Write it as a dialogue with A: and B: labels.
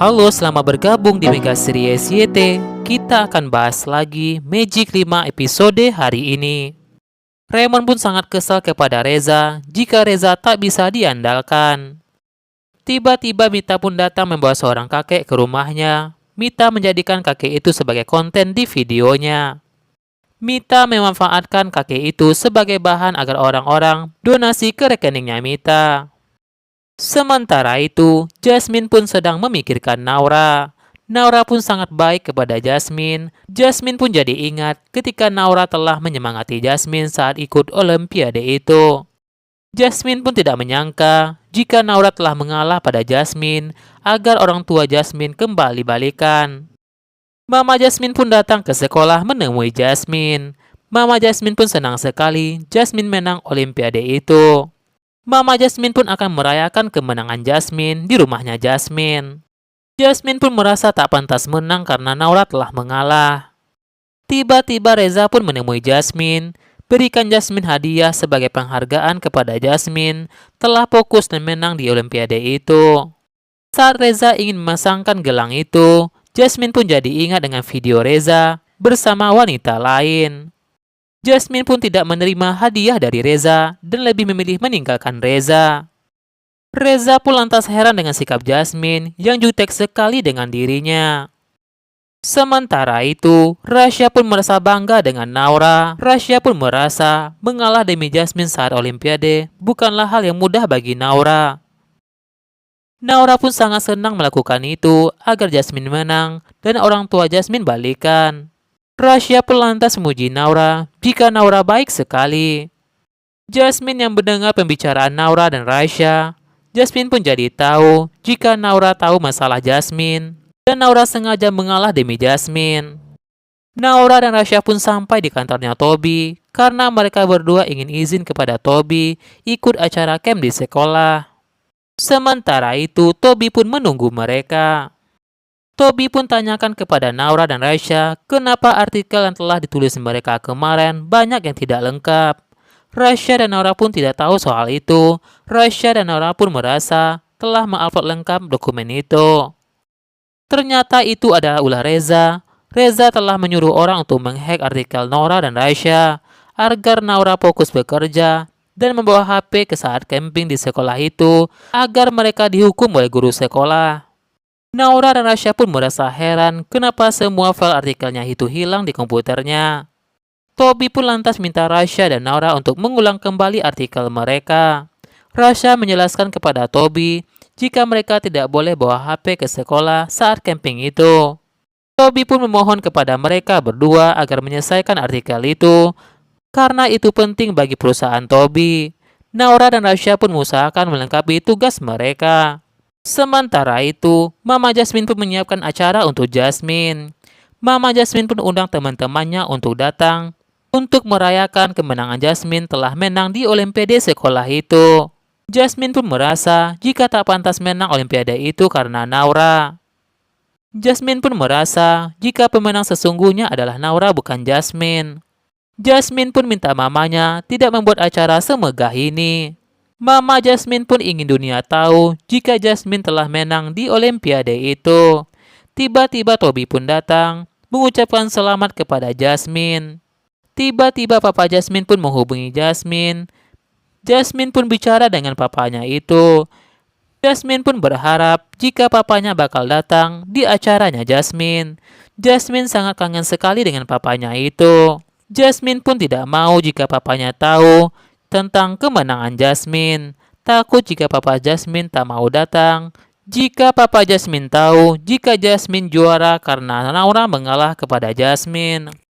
A: Halo, selamat bergabung di Mega Series YT. Kita akan bahas lagi Magic 5 episode hari ini. Raymond pun sangat kesal kepada Reza jika Reza tak bisa diandalkan. Tiba-tiba Mita pun datang membawa seorang kakek ke rumahnya. Mita menjadikan kakek itu sebagai konten di videonya. Mita memanfaatkan kakek itu sebagai bahan agar orang-orang donasi ke rekeningnya Mita. Sementara itu, Jasmine pun sedang memikirkan Naura. Naura pun sangat baik kepada Jasmine. Jasmine pun jadi ingat ketika Naura telah menyemangati Jasmine saat ikut Olimpiade itu. Jasmine pun tidak menyangka jika Naura telah mengalah pada Jasmine agar orang tua Jasmine kembali balikan. Mama Jasmine pun datang ke sekolah menemui Jasmine. Mama Jasmine pun senang sekali Jasmine menang Olimpiade itu. Mama Jasmine pun akan merayakan kemenangan Jasmine di rumahnya Jasmine. Jasmine pun merasa tak pantas menang karena Naura telah mengalah. Tiba-tiba Reza pun menemui Jasmine, berikan Jasmine hadiah sebagai penghargaan kepada Jasmine telah fokus dan menang di Olimpiade itu. Saat Reza ingin memasangkan gelang itu, Jasmine pun jadi ingat dengan video Reza bersama wanita lain. Jasmine pun tidak menerima hadiah dari Reza dan lebih memilih meninggalkan Reza. Reza pun lantas heran dengan sikap Jasmine yang jutek sekali dengan dirinya. Sementara itu, Rasya pun merasa bangga dengan Naura. Rasya pun merasa mengalah demi Jasmine saat Olimpiade bukanlah hal yang mudah bagi Naura. Naura pun sangat senang melakukan itu agar Jasmine menang dan orang tua Jasmine balikan. Rasya pun lantas memuji Naura jika Naura baik sekali. Jasmine yang mendengar pembicaraan Naura dan Rasya, Jasmine pun jadi tahu jika Naura tahu masalah Jasmine dan Naura sengaja mengalah demi Jasmine. Naura dan Rasya pun sampai di kantornya Toby karena mereka berdua ingin izin kepada Toby ikut acara camp di sekolah. Sementara itu, Toby pun menunggu mereka. Toby pun tanyakan kepada Naura dan Rasya kenapa artikel yang telah ditulis mereka kemarin banyak yang tidak lengkap. Rasya dan Naura pun tidak tahu soal itu. Rasya dan Naura pun merasa telah mengupload lengkap dokumen itu. Ternyata itu adalah ulah Reza. Reza telah menyuruh orang untuk menghack artikel Naura dan Rasya agar Naura fokus bekerja dan membawa HP ke saat camping di sekolah itu agar mereka dihukum oleh guru sekolah. Naura dan Rasya pun merasa heran kenapa semua file artikelnya itu hilang di komputernya. Toby pun lantas minta Rasya dan Naura untuk mengulang kembali artikel mereka. Rasya menjelaskan kepada Toby jika mereka tidak boleh bawa HP ke sekolah saat camping itu. Toby pun memohon kepada mereka berdua agar menyelesaikan artikel itu karena itu penting bagi perusahaan Toby. Naura dan Rasya pun mengusahakan melengkapi tugas mereka. Sementara itu, Mama Jasmine pun menyiapkan acara untuk Jasmine. Mama Jasmine pun undang teman-temannya untuk datang untuk merayakan kemenangan Jasmine telah menang di Olimpiade sekolah itu. Jasmine pun merasa jika tak pantas menang Olimpiade itu karena Naura. Jasmine pun merasa jika pemenang sesungguhnya adalah Naura bukan Jasmine. Jasmine pun minta mamanya tidak membuat acara semegah ini. Mama Jasmine pun ingin dunia tahu jika Jasmine telah menang di Olimpiade itu. Tiba-tiba Toby pun datang mengucapkan selamat kepada Jasmine. Tiba-tiba Papa Jasmine pun menghubungi Jasmine. Jasmine pun bicara dengan papanya itu. Jasmine pun berharap jika papanya bakal datang di acaranya Jasmine. Jasmine sangat kangen sekali dengan papanya itu. Jasmine pun tidak mau jika papanya tahu tentang kemenangan Jasmine. Takut jika Papa Jasmine tak mau datang. Jika Papa Jasmine tahu jika Jasmine juara karena Naura mengalah kepada Jasmine.